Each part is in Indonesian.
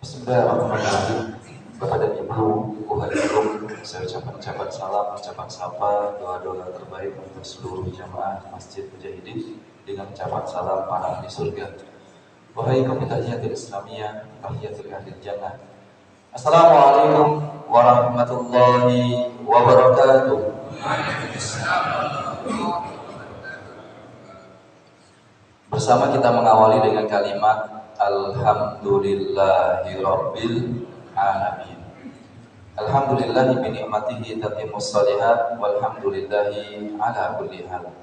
Bismillahirrahmanirrahim. Bapak dan Ibu, Waalaikumsalam. Saya ucapkan salam, ucapan sapa, doa-doa terbaik untuk seluruh jamaah Masjid Mujahidin dengan ucapan salam panah di surga. Wahai kaum tahiyatul Islamiyah, tahiyatul ahli jannah. Assalamualaikum warahmatullahi wabarakatuh. Bersama kita mengawali dengan kalimat Alhamdulillahirabbil alamin. Alhamdulillahi bi ni'matihi tatimmus shalihat walhamdulillahi ala kulli hal.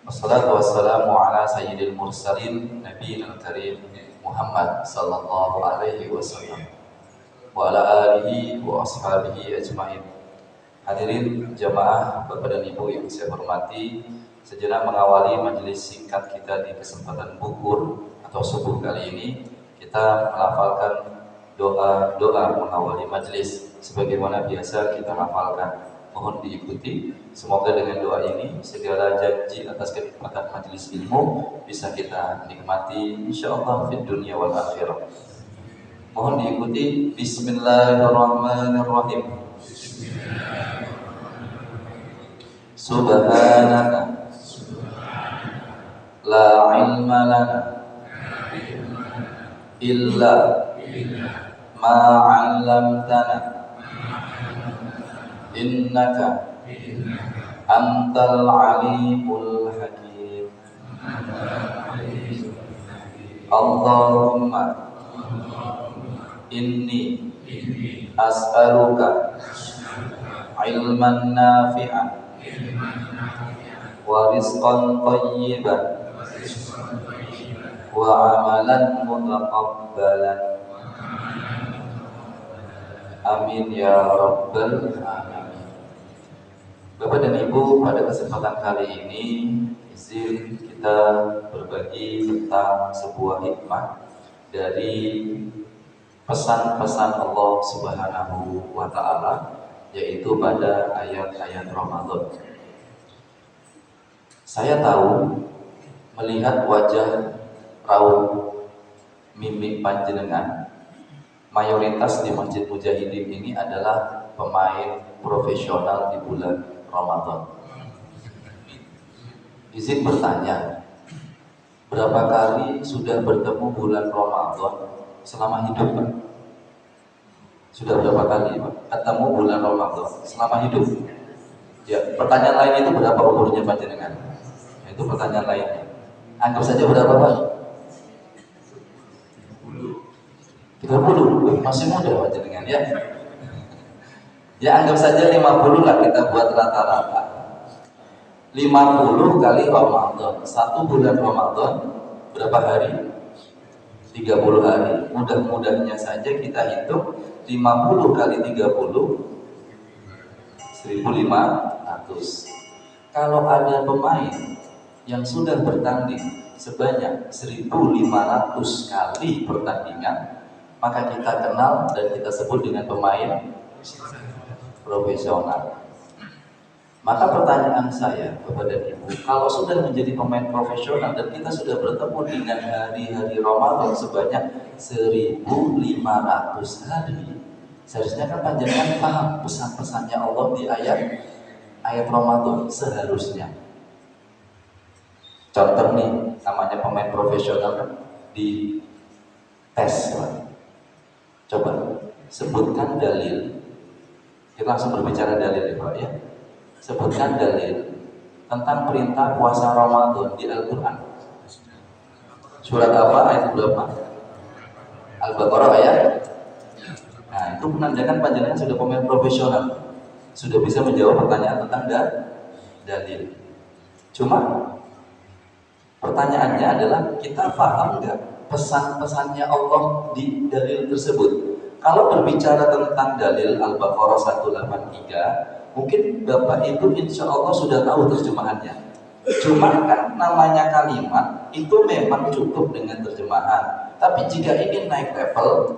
Wassalatu wassalamu ala sayyidil mursalin nabiyil karim Muhammad sallallahu alaihi wasallam wa ala alihi wa ashabihi ajmain. Hadirin jamaah Bapak dan Ibu yang saya hormati, sejenak mengawali majelis singkat kita di kesempatan bukur atau subuh kali ini, kita melafalkan doa mengawali majelis sebagaimana biasa kita hafalkan. Mohon diikuti. Semoga dengan doa ini segala janji atas kenikmatan majelis ilmu bisa kita nikmati insyaallah fid dunya wal akhirah. Mohon diikuti. Bismillahirrahmanirrahim. Subhanaka la ilma lana illa ma 'allamtana innaka antal alimul hakim. Allahumma inni as'aluka ilman nafi'an wa rizqan thayyiban wa amalan mutaqabbalan. Amin ya rabbal alamin. Bapak dan Ibu, pada kesempatan kali ini izin kita berbagi tentang sebuah hikmah dari pesan-pesan Allah Subhanahu wa taala, yaitu pada ayat-ayat Ramadan. Saya tahu melihat wajah raut mimik panjenengan, mayoritas di Masjid Mujahidin ini adalah pemain profesional di bulan Ramadan. Izin bertanya, berapa kali sudah bertemu bulan Ramadan selama hidup, Pak? Sudah berapa kali, Pak, ketemu bulan Ramadan selama hidup? Ya, pertanyaan lain itu berapa umurnya panjenengan? Itu pertanyaan lainnya. Anggap saja berapa, Pak? 30, masih muda panjenengan ya. Ya anggap saja 50 lah kita buat rata-rata. 50 kali Ramadan. Satu bulan Ramadan berapa hari? 30 hari. Mudah-mudahnya saja kita hitung 50 kali 30 1.500. Kalau ada pemain yang sudah bertanding sebanyak 1.500 kali pertandingan, maka kita kenal dan kita sebut dengan pemain profesional. Maka pertanyaan saya kepada Ibu, kalau sudah menjadi pemain profesional dan kita sudah bertemu dengan hari-hari Ramadan sebanyak 1.500 hari, seharusnya kan panjenengan paham pesan-pesannya Allah di ayat Ramadan seharusnya. Contoh nih, namanya pemain profesional kan di tes, Pak. Coba sebutkan dalil. Kita langsung berbicara dalil ya, Pak ya. Sebutkan dalil tentang perintah puasa Ramadan di Al-Quran. Surat apa? Ayat berapa? Al-Baqarah ayat. Nah, itu menandakan panjenengan sudah pemain profesional, sudah bisa menjawab pertanyaan tentang dalil. Cuma pertanyaannya adalah, kita paham nggak pesan-pesannya Allah di dalil tersebut? Kalau berbicara tentang dalil Al-Baqarah 183, mungkin Bapak Ibu insya Allah sudah tahu terjemahannya. Cuma kan namanya kalimat itu memang cukup dengan terjemahan. Tapi jika ingin naik level,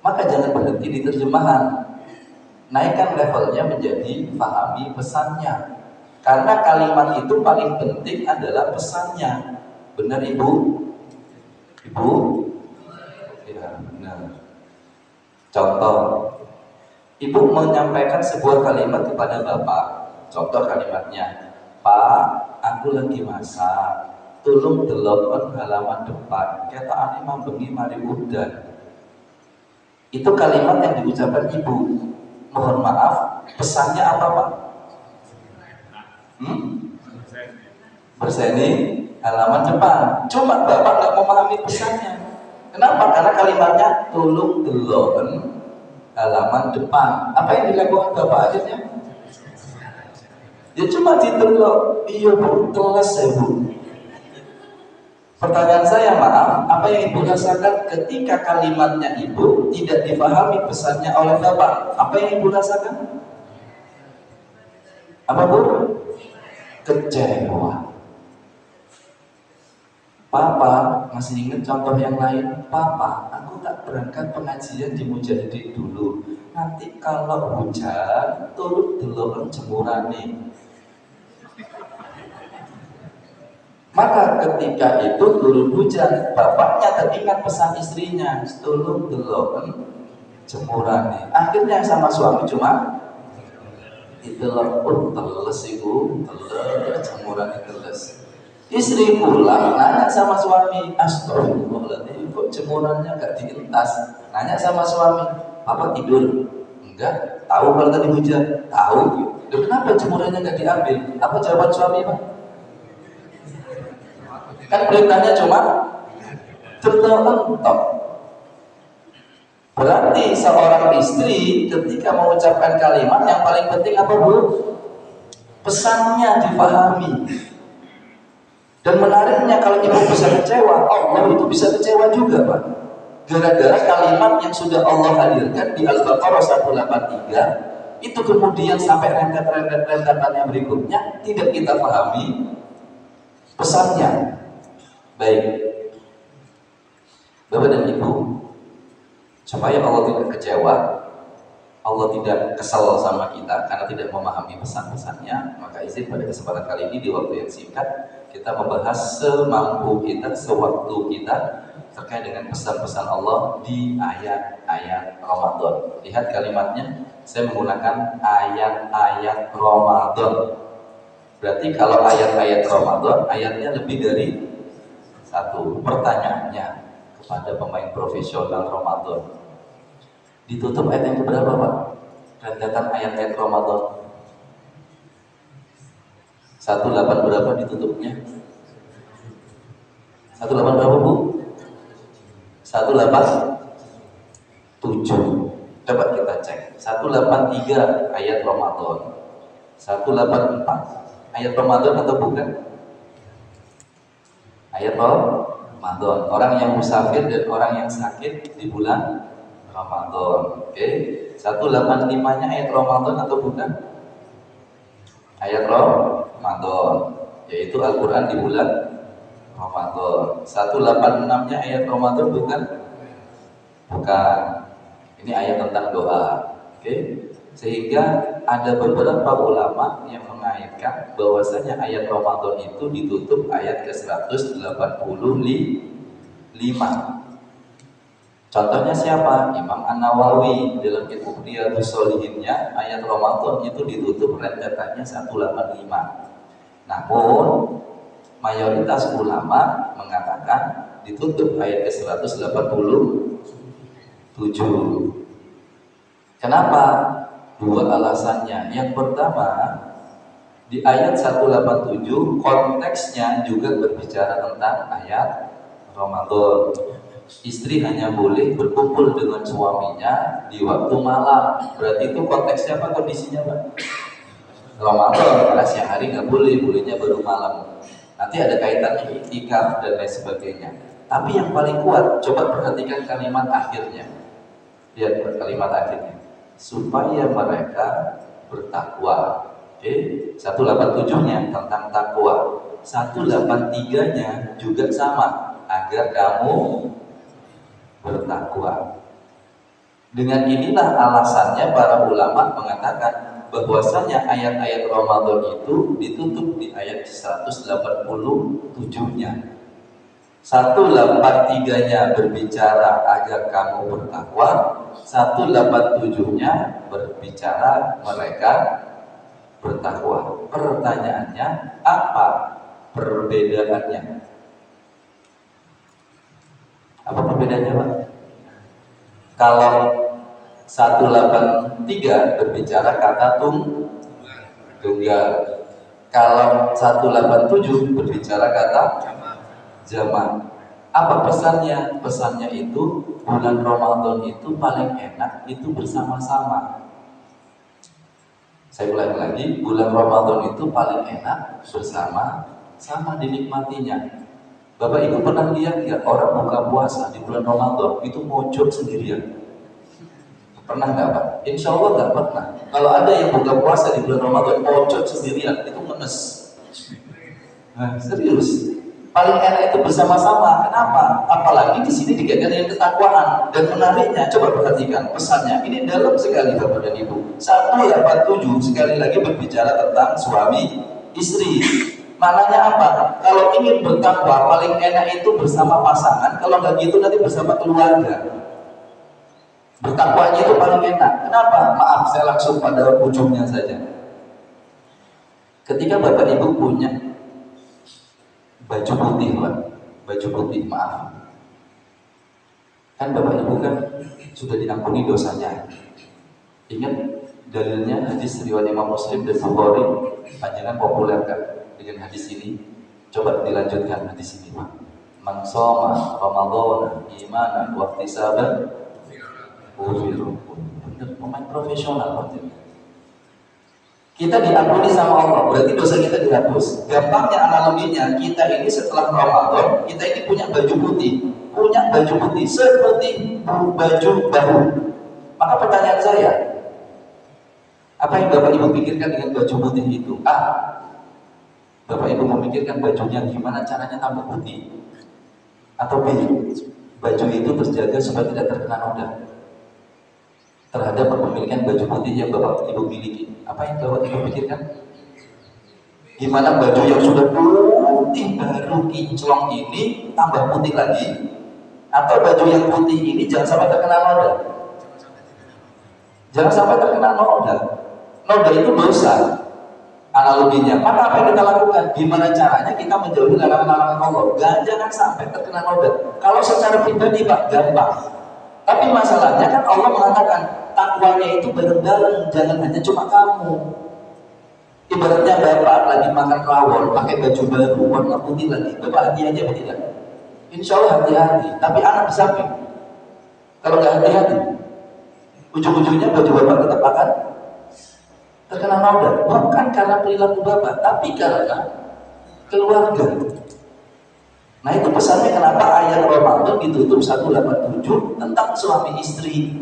maka jangan berhenti di terjemahan. Naikkan levelnya menjadi pahami pesannya. Karena kalimat itu paling penting adalah pesannya. Benar Ibu? Ibu? Ya, benar. Contoh, ibu menyampaikan sebuah kalimat kepada bapak. Contoh kalimatnya, Pak, aku lagi masak, tolong delokon halaman depan, kata ani mambengi mari udan. Itu kalimat yang diucapkan ibu. Mohon maaf, pesannya apa Pak? Berseni halaman depan. Cuma bapak nggak memahami pesannya. Kenapa? Karena kalimatnya tolong delokon halaman depan. Apa yang dilakukan bapak akhirnya? Ya cuma ditelok. Iya bu, teles ya bu. Pertanyaan saya, maaf, apa yang ibu rasakan ketika kalimatnya ibu tidak dipahami pesannya oleh bapak? Apa yang ibu rasakan? Apa bu? Kecewa. Papa, masih ingat contoh yang lain? Papa, aku tak berangkat pengajian di Mujahidin dulu. Nanti kalau hujan, turut delok jemurane. Maka ketika itu turun hujan, bapaknya teringat pesan istrinya, tolong delok jemurane. Akhirnya sama suami cuma itelok teles ibu, teles jemurane teles. Istri pulang nanya sama suami, astagfirullahaladzim, kok jemurannya gak dientas? Nanya sama suami, papa tidur? Enggak. Tahu kalau tadi hujan? Tahu. Kenapa jemurannya gak diambil? Apa jawaban suami Pak? Kan perintahnya cuma entok. Berarti seorang istri ketika mengucapkan kalimat yang paling penting apa bu? Pesannya dipahami. Dan menariknya kalau ibu bisa kecewa, Allah itu bisa kecewa juga Pak. Gara-gara kalimat yang sudah Allah hadirkan di Al-Baqarah 183 itu kemudian sampai rentetan-rentetannya berikutnya tidak kita pahami pesannya. Baik, Bapak dan Ibu, supaya Allah tidak kecewa, Allah tidak kesal sama kita karena tidak memahami pesan-pesannya, maka izin pada kesempatan kali ini di waktu yang singkat kita membahas semampu kita, sewaktu kita terkait dengan pesan-pesan Allah di ayat-ayat Ramadan. Lihat kalimatnya, saya menggunakan ayat-ayat Ramadan. Berarti kalau ayat-ayat Ramadan, ayatnya lebih dari satu. Pertanyaannya kepada pemain profesional Ramadan, ditutup ayat yang keberapa Pak? Rentetan ayat-ayat Ramadan 18 berapa ditutupnya? 18 berapa Bu? 187. Coba kita cek. 183 ayat Ramadan, 184 ayat Ramadan atau bukan? Ayat Ramadan. Orang yang musafir dan orang yang sakit di bulan Ramadan. Oke. 185-nya ayat Ramadan atau bukan? Ayat Ramadan, yaitu Al-Quran di bulan Ramadan. 186-nya ayat Ramadan bukan? Bukan. Ini ayat tentang doa. Oke. Sehingga ada beberapa ulama yang mengaitkan bahwasanya ayat Ramadan itu ditutup ayat ke-185. Contohnya siapa? Imam An-Nawawi dalam kitab Riyadhus Shalihinnya, ayat Ramadan itu ditutup rentetannya 185. Namun mayoritas ulama mengatakan ditutup ayat ke-187. Kenapa? Dua alasannya. Yang pertama, di ayat 187 konteksnya juga berbicara tentang ayat Ramadan. Istri hanya boleh berkumpul dengan suaminya di waktu malam. Berarti itu konteksnya apa, kondisinya Pak? Ramadan, karena siang hari nggak boleh, bolehnya baru malam. Nanti ada kaitannya iktikaf dan lain sebagainya. Tapi yang paling kuat, coba perhatikan kalimat akhirnya. Lihat kalimat akhirnya, supaya mereka bertakwa. Oke, 187-nya tentang takwa, 183-nya juga sama, agar kamu bertakwa. Dengan inilah alasannya para ulama mengatakan bahwasanya ayat-ayat Ramadan itu ditutup di ayat 187-nya. 183-nya berbicara agar kamu bertakwa, 187-nya berbicara mereka bertakwa. Pertanyaannya, apa perbedaannya? Apa perbedaannya, Pak? Kalau 183 berbicara kata tunggal. Kalau 187 berbicara kata jamak. Apa pesannya? Pesannya itu bulan Ramadan itu paling enak itu bersama-sama. Saya ulangi lagi, bulan Ramadan itu paling enak bersama-sama dinikmatinya. Bapak Ibu pernah lihat nggak orang buka puasa di bulan Ramadan itu mojok sendirian? Pernah nggak, Pak? Insya Allah nggak pernah. Kalau ada yang buka puasa di bulan Ramadan mojok sendirian, itu ngenes. Nah, serius. Paling enak itu bersama-sama. Kenapa? Apalagi di sini dikaitkan dengan ketakwaan. Dan menariknya, coba perhatikan pesannya. Ini dalam sekali, Bapak dan Ibu. 187 sekali lagi berbicara tentang suami istri. Maknanya apa? Kalau ingin bertakwa, paling enak itu bersama pasangan. Kalau nggak gitu nanti bersama keluarga. Bertakwanya itu paling enak. Kenapa? Maaf, saya langsung pada ujungnya saja. Ketika Bapak Ibu punya baju putih, Pak, baju putih, maaf, kan Bapak Ibu kan sudah diampuni dosanya. Ingat dalilnya hadis riwayat Imam Muslim dan Bukhari, panjangan populer kan dengan hadis ini. Coba dilanjutkan hadis ini, Pak. Man shoma Ramadan imanan wa ihtisaban benar, pemain profesional waktu itu. Kita diampuni sama Allah, berarti dosa kita dihapus. Gampangnya analoginya, kita ini setelah Ramadan, kita ini punya baju putih seperti baju baru. Maka pertanyaan saya, apa yang Bapak Ibu pikirkan dengan baju putih itu? Bapak Ibu memikirkan bajunya gimana caranya tambah putih, atau B, baju itu terjaga supaya tidak terkena noda terhadap kepemilikan baju putih yang Bapak Ibu miliki. Apa yang Bapak Ibu pikirkan? Gimana baju yang sudah putih baru kinclong ini tambah putih lagi? Atau baju yang putih ini jangan sampai terkena noda? Jangan sampai terkena noda. Noda itu dosa. Analoginya, maka apa yang kita lakukan? Gimana caranya kita menjauhi larangan-larangan Allah? Jangan sampai terkena noda. Kalau secara pribadi, Pak, gampang. Tapi masalahnya kan Allah mengatakan takwanya itu bareng-bareng, jangan hanya cuma kamu. Ibaratnya Bapak lagi makan rawon pakai baju baru warna putih lagi, Bapak hati aja tidak? Insya Allah hati-hati. Tapi anak di samping, kalau nggak hati-hati, ujung-ujungnya baju Bapak tetap akan terkena noda. Bukan karena perilaku Bapak, tapi karena keluarga. Nah itu pesannya kenapa ayat Ramadan ditutup 187 tentang suami istri.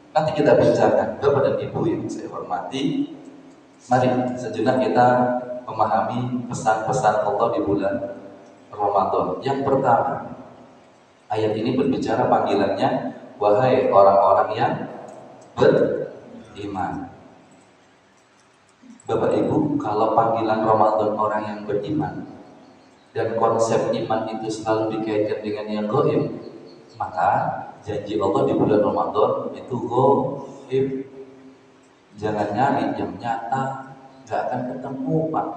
Nanti kita bincangkan. Bapak dan Ibu yang saya hormati, mari sejenak kita memahami pesan-pesan Allah di bulan Ramadan. Yang pertama, ayat ini berbicara panggilannya, wahai orang-orang yang beriman. Bapak Ibu, kalau panggilan Ramadan orang yang beriman dan konsep iman itu selalu dikaitkan dengan yang gaib, maka janji Allah di bulan Ramadan itu gaib. Jangan nyari yang nyata, gak akan ketemu, Pak.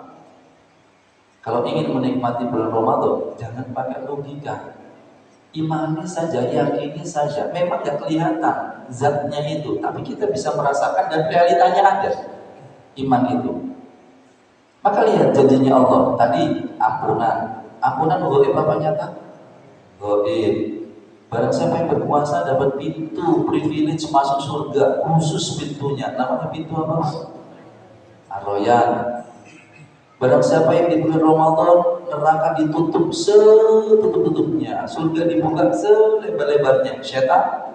Kalau ingin menikmati bulan Ramadan, jangan pakai logika. Imani saja, yakini saja. Memang gak kelihatan zatnya itu, tapi kita bisa merasakan dan realitanya ada. Iman itu. Maka lihat janjinya Allah tadi, ampunan gaib apa nyata? Gaib. Barang siapa yang berpuasa dapat pintu privilege masuk surga, khusus pintunya, namanya pintu apa? Ar-Rayyan. Barang siapa yang di bulan Ramadan, neraka ditutup setutup-tutupnya, surga dibuka selebar-lebarnya, setan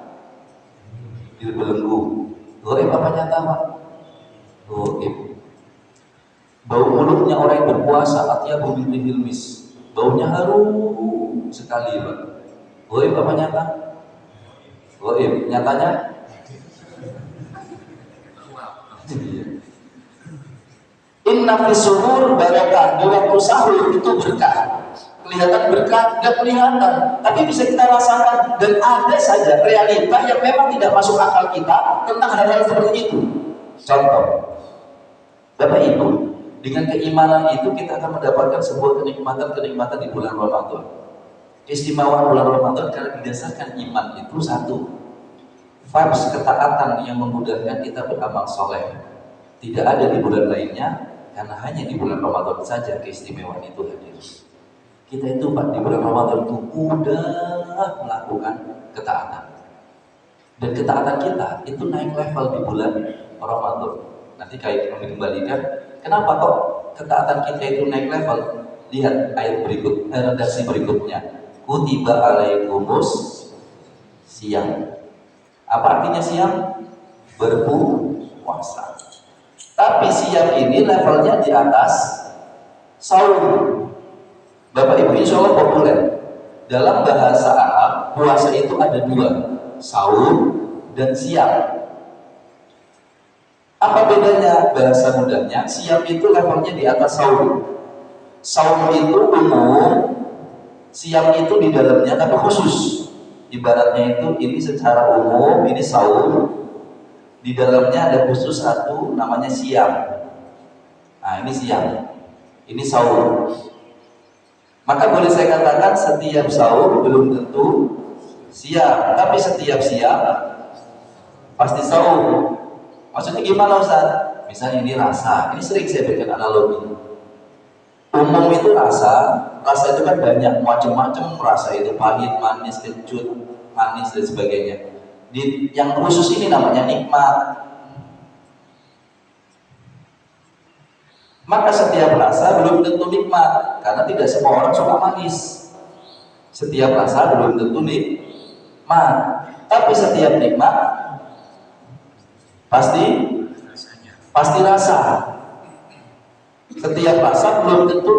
dibelenggu. Gaib apa nyata, Pak? Gaib. Bau mulutnya orang yang berpuasa, artinya bumi hilmis, baunya harum sekali, Pak. Gaib apa nyata? Gaib. Nyatanya? Inna fi suhur barakah, di waktu sahur itu berkah. kelihatan berkah, nggak kelihatan, tapi bisa kita rasakan. Dan ada saja realita yang memang tidak masuk akal kita tentang hal-hal seperti itu. Contoh, Bapak Ibu, dengan keimanan itu kita akan mendapatkan sebuah kenikmatan-kenikmatan di bulan Ramadan. Keistimewaan bulan Ramadan karena didasarkan iman itu satu, vibes ketaatan yang memudahkan kita beramal soleh. Tidak ada di bulan lainnya, karena hanya di bulan Ramadan saja keistimewaan itu hadir. Kita itu Pak, di bulan Ramadan itu mudah melakukan ketaatan. Dan ketaatan kita itu naik level di bulan Ramadan. Nanti kayak kembalikan, kenapa kok ketaatan kita itu naik level? Lihat ayat berikut, redaksi berikutnya. Kutiba alaikumus siang. Apa artinya siang? Berpuasa. Tapi siang ini levelnya di atas sahur. Bapak Ibu insya Allah populer. Dalam bahasa Arab, puasa itu ada dua, sahur dan siang. Apa bedanya bahasa mudahnya? Siang itu levelnya di atas sahur. Sahur itu umum, siang itu di dalamnya tapi khusus. Ibaratnya itu ini secara umum, ini sahur, di dalamnya ada khusus satu namanya siang. Nah ini siang, ini sahur. Maka boleh saya katakan setiap sahur belum tentu siang, tapi setiap siang pasti sahur. Maksudnya gimana Ustaz? Misalnya ini rasa, ini sering saya berikan analogi. Umum itu rasa itu kan banyak macam-macam rasa, itu pahit, manis, kecut, manis dan sebagainya. Yang khusus ini namanya nikmat. Maka setiap rasa belum tentu nikmat, karena tidak semua orang suka manis. Setiap rasa belum tentu nikmat, tapi setiap nikmat pasti rasa. Setiap rasa belum tentu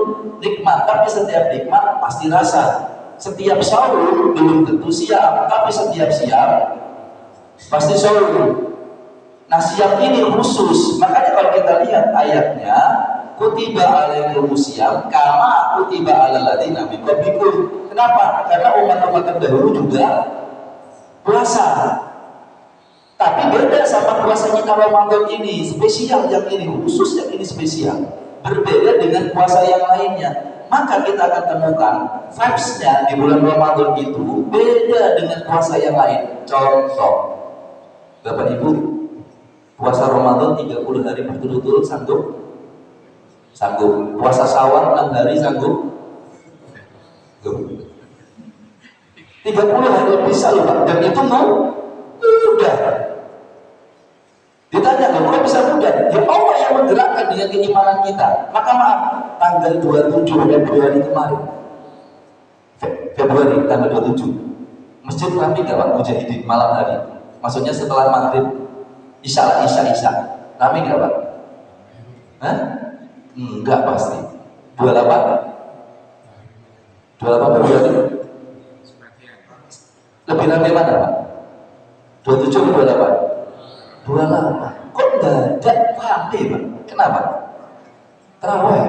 nikmat, tapi setiap nikmat pasti rasa. Setiap sahur belum tentu siang, tapi setiap siang pasti sahur. Nah siang ini khusus, makanya kalau kita lihat ayatnya, kutiba alaikumus syiyam kama kutiba alal ladzina min qablikum. Kenapa? Karena umat-umat terdahulu juga puasa. Tapi beda sama puasanya kalau Ramadan ini, spesial yang ini, khusus yang ini spesial. Berbeda dengan puasa yang lainnya. Maka kita akan temukan vibes-nya di bulan Ramadan itu beda dengan puasa yang lain. Contoh, Bapak Ibu, puasa Ramadan 30 hari berturut-turut sanggup? Sanggup. Puasa Syawal 6 hari sanggup? 30 hari bisa loh Pak, dan itu mau mudah. Ditanya loh, kok bisa mudah? Ya Allah yang menggerakkan dengan keimanan kita. Maka maaf, tanggal 27 Februari kemarin, Februari tanggal 27, masjid ramai gak Pak Mujahidin malam hari? Maksudnya setelah maghrib, isya, ramai gak Pak? Hah? Enggak pasti. 28 Februari lebih ramai mana Pak? 27 atau 28? 28. Kok dadak ramai Pak? Kenapa? Terawih.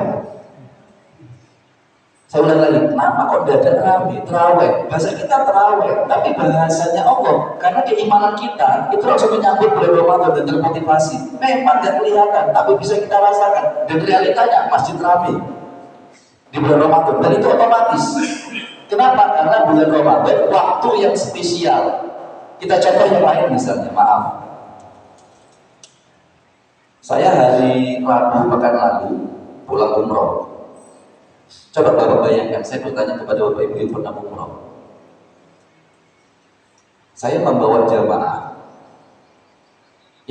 Saya ulang lagi, kenapa kok dadak ramai? Terawih. Bahasa kita terawih, tapi bahasanya Allah, karena keimanan kita itu langsung menyambut bulan Ramadan dan termotivasi. Memang gak kelihatan, tapi bisa kita rasakan. Dan realitanya masjid ramai di bulan Ramadan, dan itu otomatis. Kenapa? Karena bulan Ramadan waktu yang spesial. Kita contoh yang lain misalnya, maaf. Saya hari Rabu pekan lalu pulang umroh. Coba Bapak bayangkan, saya bertanya kepada Bapak Ibu yang pernah umroh. Saya membawa jamaah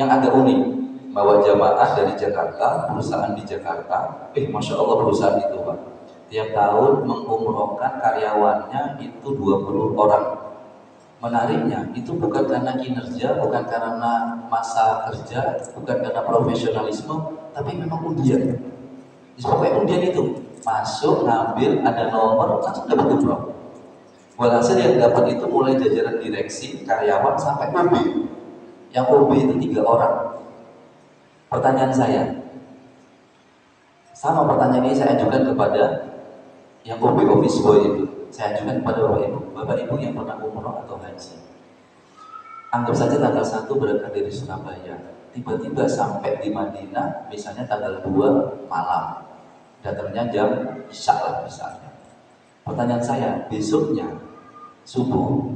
yang agak unik, bawa jamaah dari Jakarta, perusahaan di Jakarta. Masya Allah perusahaan itu Pak, tiap tahun mengumrohkan karyawannya itu 20 orang. Menariknya, itu bukan karena kinerja, bukan karena masa kerja, bukan karena profesionalisme, tapi memang undian. Pokoknya undian itu, masuk, ngambil, ada nomor, langsung dapat umroh. Walhasil yang dapat itu mulai jajaran direksi, karyawan, sampai OB. Yang OB itu 3 orang. Pertanyaan saya, sama pertanyaan ini saya ajukan kepada yang OB office boy itu, saya ajukan kepada Bapak Ibu yang pernah umroh atau haji. Anggap saja tanggal 1 berangkat dari Surabaya, tiba-tiba sampai di Madinah, misalnya tanggal 2 malam, datangnya jam Isya lah misalnya. Pertanyaan saya, besoknya subuh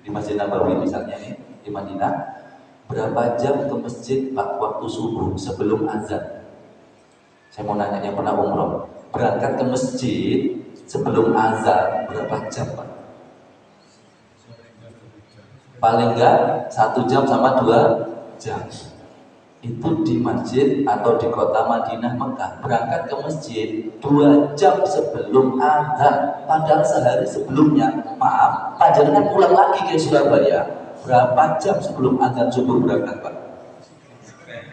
di Masjid Nabawi misalnya nih, di Madinah, berapa jam ke masjid waktu subuh sebelum azan? Saya mau nanya yang pernah umroh, berangkat ke masjid sebelum azan berapa jam Pak? Paling enggak 1 jam sama 2 jam. Itu di masjid atau di kota Madinah Mekah, berangkat ke masjid 2 jam sebelum azan, padahal sehari sebelumnya, maaf, panjenengan pulang lagi ke Surabaya berapa jam sebelum azan subuh berangkat Pak?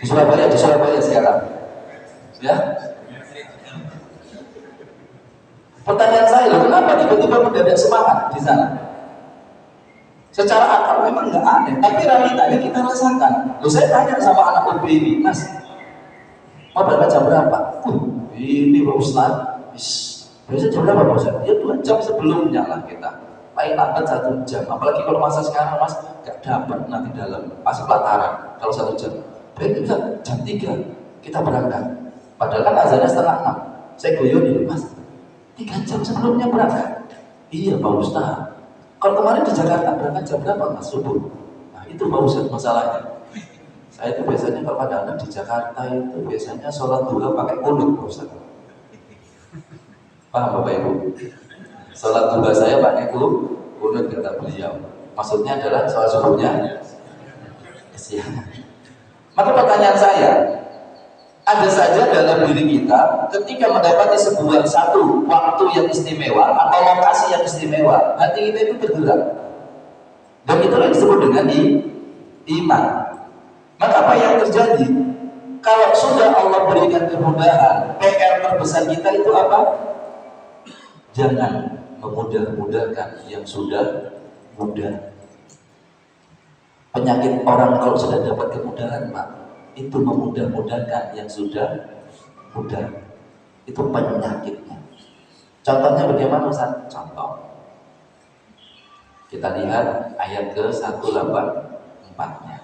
Di Surabaya sekarang ya. Pertanyaan saya, kenapa tiba-tiba mendadak semangat di sana? Secara akal memang nggak aneh, tapi realitanya kita rasakan. Saya tanya sama anak UB ini, Mas, mau berangkat jam berapa? Ini Pak Ustaz, biasa jam berapa Pak Ustaz? Ya 2 jam sebelumnya lah kita. Paling lambat 1 jam. Apalagi kalau masa sekarang Mas, nggak dapat nanti dalam pas pelataran. Kalau 1 jam, baik bisa jam 3 kita berangkat. Padahal kan azannya 5:30. Saya guyon Mas, 3 jam sebelumnya berangkat. Iya Pak Ustaz. Kalau kemarin di Jakarta berangkat jam berapa Mas subuh? Nah itu Pak Ustaz masalahnya. Saya itu biasanya kalau kadang-kadang di Jakarta itu biasanya sholat duha pakai kunut Pak Ustaz. Paham Bapak Ibu? Sholat duha saya pakai kunut kata beliau. Maksudnya adalah sholat subuhnya kesiangan. Maka pertanyaan saya, ada saja dalam diri kita ketika mendapati satu waktu yang istimewa atau lokasi yang istimewa, hati kita itu bergerak, dan itulah disebut dengan iman. Maka apa yang terjadi kalau sudah Allah berikan kemudahan? PR terbesar kita itu apa? Jangan memudah-mudahkan yang sudah mudah. Penyakit orang kalau sudah dapat kemudahan Pak, itu memudah-mudahkan yang sudah mudah. Itu penyakitnya. Contohnya bagaimana Ustaz? Contoh, kita lihat ayat ke-184-nya.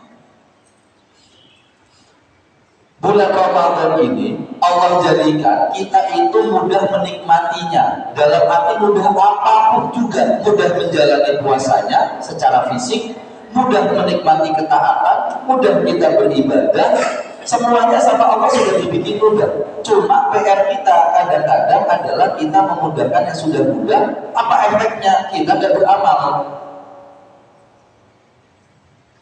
Bulan Ramadan ini Allah jadikan kita itu mudah menikmatinya. Dalam arti mudah apapun juga, mudah menjalani puasanya secara fisik, mudah menikmati ketaatan, mudah kita beribadah, semuanya sama Allah sudah dibikin mudah. Cuma PR kita kadang-kadang adalah kita memudahkan yang sudah mudah. Apa efeknya? Kita tidak beramal.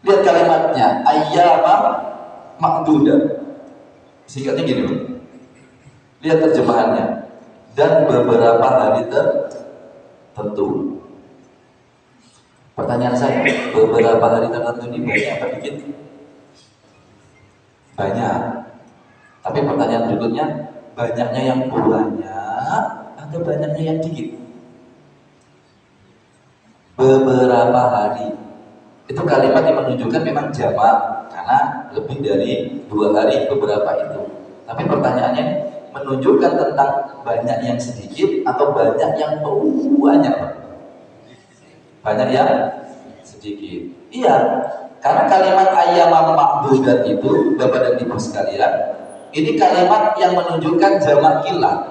Lihat kalimatnya, ayyamam ma'dudah. Singkatnya gini, lihat terjemahannya, dan beberapa hari tertentu. Pertanyaan saya, beberapa hari tertentu ini banyak apa dikit? Banyak. Tapi pertanyaan berikutnya, banyaknya yang banyak atau banyaknya yang dikit? Beberapa hari. Itu kalimat yang menunjukkan memang jamak, karena lebih dari 2 hari beberapa itu. Tapi pertanyaannya menunjukkan tentang banyak yang sedikit atau banyak yang banyak? Banyak yang sedikit. Iya, karena kalimat ayyamam ma'dudat itu, Bapak dan Ibu sekalian, ini kalimat yang menunjukkan jamak kilah.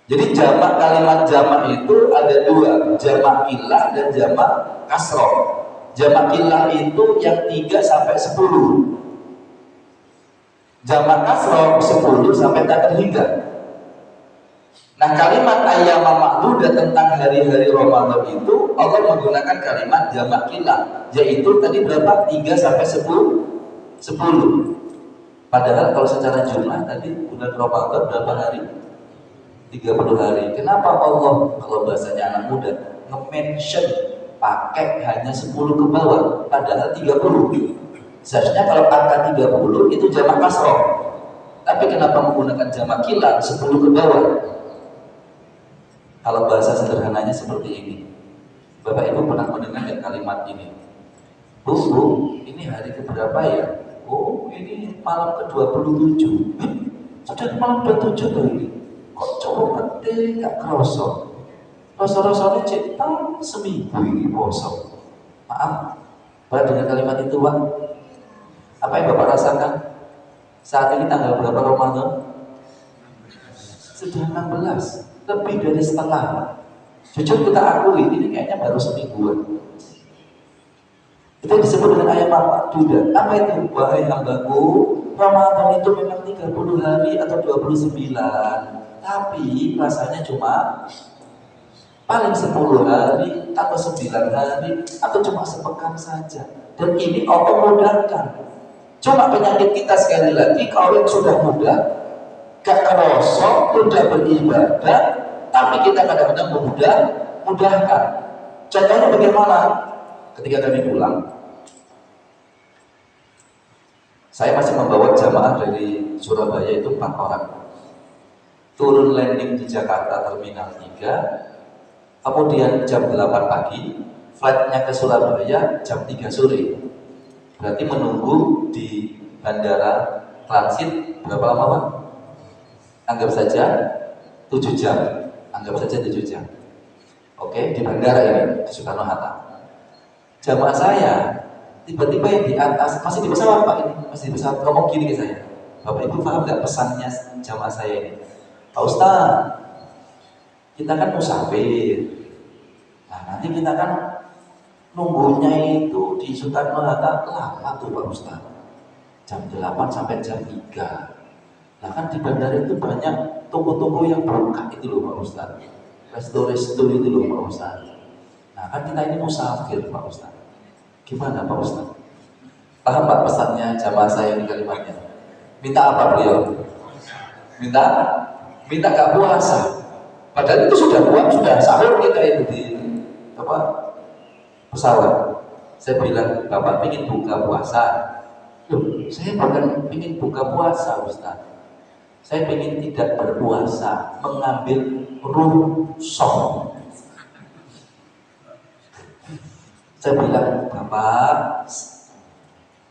Jadi jamak, kalimat jamak itu ada 2, jamak kilah dan jamak kasroh. Jamak kilah itu yang 3 sampai 10. Jamak kasroh 10 sampai tak terhingga. Nah, kalimat ayyamam ma'dudat tentang hari-hari Ramadan itu Allah menggunakan kalimat jamak kilah, yaitu tadi berapa? 3 sampai 10. Padahal kalau secara jumlah tadi bulan Ramadan berapa hari? 30 hari. Kenapa Allah, kalau bahasanya anak muda, nge-mention pakai hanya 10 ke bawah, padahal 30? Seharusnya kalau angka 30 itu jamak kasroh. Tapi kenapa menggunakan jamak kilah 10 ke bawah? Kalau bahasa sederhananya seperti ini. Bapak Ibu pernah mendengar kalimat ini? Bu, ini hari keberapa ya? Oh, ini malam ke-27. Sudah malam ke-27 loh ini. Kok coba gak kerosok. Rasa-rasanya cek seminggu ini poso. Maaf, Pak dengan kalimat itu Pak. Apa yang Bapak rasakan? Saat ini tanggal berapa Ramadan? Sudah 16, lebih dari setengah. Jujur kita akui, ini kayaknya baru semingguan. Itu disebut dengan ayat apa? Duda. Apa itu? Wahai hambaku, Ramadan itu memang 30 hari atau 29. Tapi rasanya cuma paling 10 hari atau 9 hari atau cuma sepekan saja. Dan ini Allah mudahkan. Cuma penyakit kita sekali lagi, kalau yang sudah mudah gak kerosok, mudah beribadah, tapi kita kadang-kadang mudahkan. Contohnya bagaimana? Ketika kami pulang, saya masih membawa jamaah dari Surabaya itu 4 orang. Turun landing di Jakarta Terminal 3, kemudian jam 8 pagi, flightnya ke Surabaya jam 3 sore. Berarti menunggu di bandara transit berapa lama Pak? Anggap saja 7 jam. Anggap saja 7 jam. Oke, di bandara ini, di Soekarno-Hatta. Jamaah saya, tiba-tiba yang di atas, masih di pesawat Pak ini, masih di pesawat, ngomong gini ke saya. Bapak Ibu paham gak pesannya jamaah saya ini? Pak Ustaz, kita kan musafir. Nah, nanti kita kan nunggunya itu di Soekarno-Hatta lama tuh Pak Ustaz. Jam 8 sampai jam 3. Nah kan di bandara itu banyak toko-toko yang buka itu loh Pak Ustaz. Resto-resto itu loh Pak Ustaz. Nah kan kita ini musafir Pak Ustaz. Gimana Pak Ustaz? Paham Pak pesannya jamaah saya di kalimatnya? Minta apa beliau? Minta gak puasa. Padahal itu sudah sudah sahur kita itu di pesawat. Saya bilang, Bapak ingin buka puasa. Loh, saya bukan ingin buka puasa Ustaz. Saya ingin tidak berpuasa, mengambil rukhsah. Saya bilang, Bapak,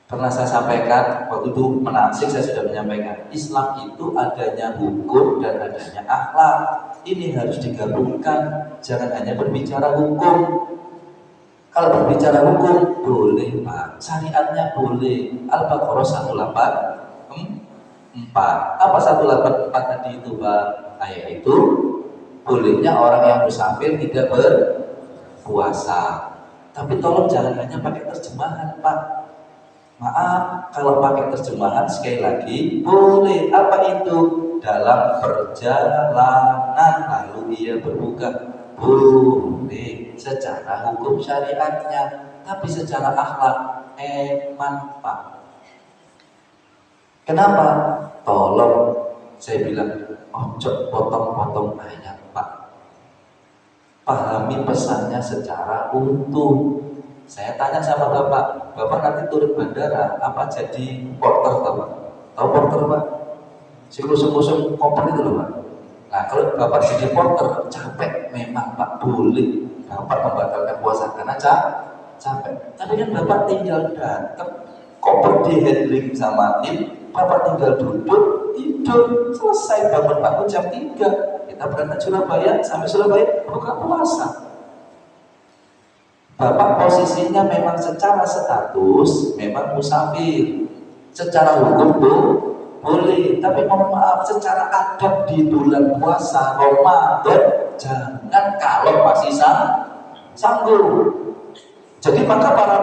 pernah saya sampaikan, waktu itu menasik saya sudah menyampaikan, Islam itu adanya hukum dan adanya akhlak. Ini harus digabungkan, jangan hanya berbicara hukum. Kalau berbicara hukum, boleh Pak, syariatnya boleh. Al-Baqarah 184. Apa 184 tadi itu Pak? Ayat itu, bolehnya orang yang musafir tidak berpuasa. Tapi tolong jangan hanya pakai terjemahan Pak. Maaf, kalau pakai terjemahan sekali lagi boleh. Apa itu? Dalam perjalanan lalu ia berbuka, boleh secara hukum syariatnya, tapi secara akhlak eman Pak. Kenapa? Tolong saya bilang, ojo potong-potong ayat Pak. Pahami pesannya secara utuh. Saya tanya sama Bapak nanti turun bandara apa jadi porter Pak? Tahu porter Pak? Si kusum-kusum koper itu loh Pak. Nah kalau Bapak jadi porter capek memang Pak, boleh Bapak membatalkan puasa karena capek. Tapi kan Bapak tinggal datang, koper di handling sama tim, Bapak tinggal duduk, tidur, selesai bangun jam 3. Kita berangkat Surabaya, sampai Surabaya buka puasa. Bapak posisinya memang secara status memang musafir, secara hukum boleh, tapi mohon maaf secara adab di bulan puasa Ramadan jangan kalau masih sanggup. Jadi maka para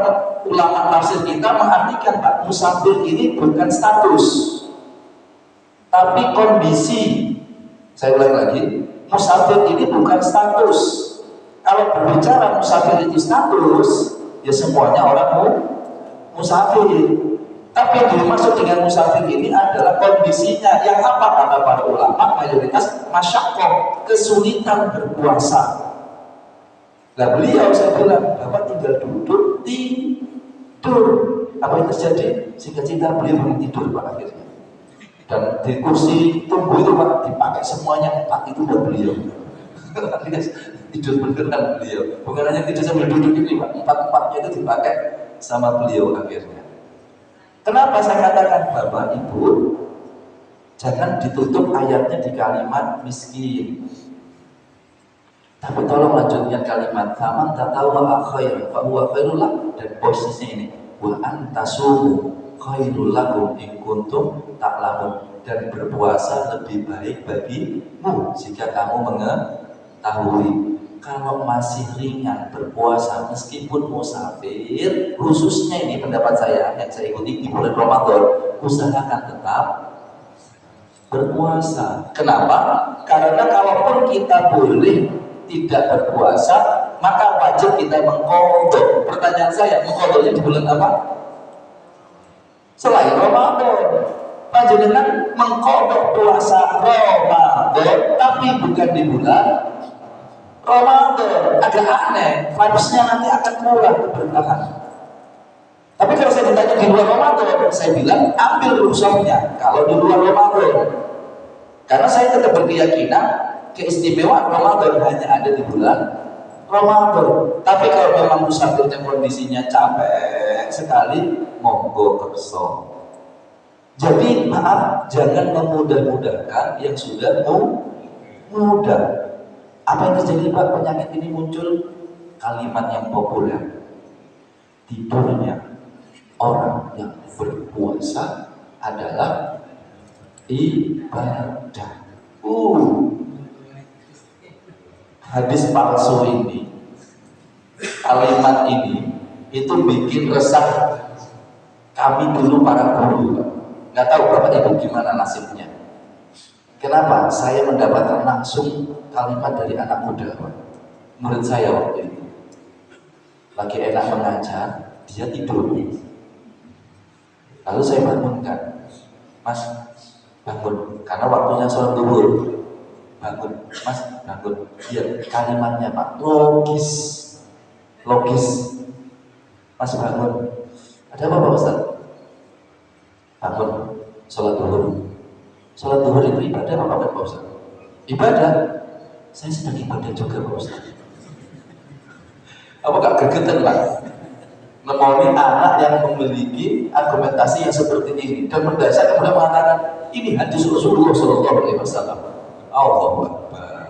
ulama tafsir kita mengartikan Pak, musafir ini bukan status, tapi kondisi. Saya ulang lagi, musafir ini bukan status. Kalau berbicara musafir itu status, ya semuanya orang musafir. Tapi yang dimaksud dengan musafir ini adalah kondisinya. Yang apa kata para ulama? Mayoritas masyaqqah, kesulitan berpuasa. Nah beliau saya bilang, Bapak tinggal duduk, tidur. Apa yang terjadi? Singkat cerita beliau memang tidur Pak akhirnya. Dan di kursi tunggu itu Pak dipakai semuanya 4 itu buat beliau. Tidur beneran beliau. Bukan hanya tidur sambil duduk ini Pak, 4-4-nya itu dipakai sama beliau akhirnya. Kenapa saya katakan Bapak Ibu jangan ditutup ayatnya di kalimat miskin. Tapi tolong lanjutkan kalimat faman tatawwa khairan fa huwa khairul lah, dan posisinya ini wa antasumu khairul lakum in kuntum ta'lamun, dan berpuasa lebih baik bagimu jika kamu mengetahui. Kalau masih ringan berpuasa meskipun musafir, khususnya ini pendapat saya yang saya ikuti di bulan Ramadan, usahakan tetap berpuasa. Kenapa? Karena kalaupun kita boleh tidak berpuasa, maka wajib kita mengqadha. Pertanyaan saya, mengqadhanya di bulan apa? Selain Ramadan. Panjenengan mengqadha puasa Ramadan tapi bukan di bulan Ramadan. Agak aneh, vibes-nya nanti akan kurang keberkahan. Tapi kalau saya ditanya di luar Ramadan, saya bilang ambil rukhsahnya kalau di luar Ramadan. Karena saya tetap berkeyakinan keistimewaan Ramadan hanya ada di bulan Ramadan. Tapi kalau memang musafirnya kondisinya capek sekali, monggo kerso. Jadi maaf, jangan memudah-mudahkan yang sudah mudah. Apa yang terjadi Pak? Penyakit ini muncul, kalimat yang populer, tidurnya orang yang berpuasa adalah ibadah. Hadis palsu ini, kalimat ini itu bikin resah kami dulu para guru. Nggak tahu Bapak Ibu gimana nasibnya. Kenapa? Saya mendapatkan langsung kalimat dari anak muda, murid saya waktu itu. Lagi enak mengajar, dia tidur. Lalu saya bangunkan, Mas, bangun, karena waktunya sholat zuhur. Bangun, Mas, bangun. Iya, kalimatnya Pak, logis. Mas, bangun. Ada apa Pak Ustaz? Bangun, sholat zuhur. Sholat zuhur itu ibadah apa Pak Ustaz? Ibadah. Saya sedang ibadah juga Pak Ustaz. Apakah gregetan Pak? Menemui anak yang memiliki argumentasi yang seperti ini dan berdasar kemudian mengatakan ini hadis Rasulullah SAW. Allahu Akbar.